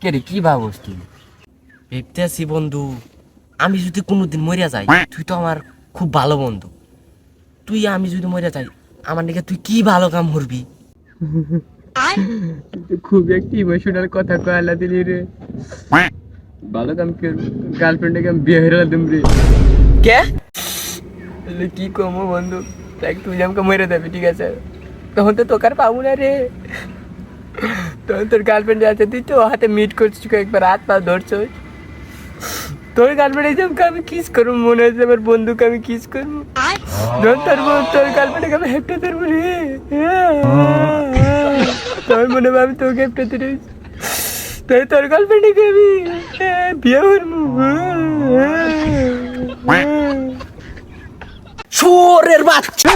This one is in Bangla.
কে রে কি ভাবস তুই? ভাবতে আছি বন্ধু, আমি যদি কোনোদিন মরিয়া যাই, তুই তো আমার খুব ভালো বন্ধু। আমি যদি মরিয়া যাই, আমার দিকে তুই কি ভালো কাম করবি? খুব একটা ইমোশনাল কথা কয়লা দিলি রে। ভালো কাম কি গার্লফ্রেন্ডকে আমি বিয়ে হয়ে দিম রে। কে? তাহলে কি কমো বন্ধু, দেখ তুই আমাকে মেরে দেবে ঠিক আছে, তখন তো তোকে আর পাবো না রে। তখন তোর গার্লফ্রেন্ড আছে, তুই তো হাতে মিট করছিস একবার, হাত পা ধরছিস। তোর গার্লফ্রেন্ড এই যে আমি কিস করবো, মনে হচ্ছে আমার বন্ধুকে আমি কিস করবো। ধর তোর গার্লফ্রেন্ডকে আমি হেপটে ধরবো রে। তোর মনে হবে আমি তোকে হেপটে ধরেছি, তাই তোর গার্লফ্রেন্ডকে আমি বিয়ে করবো। চোরের বাচ্চা!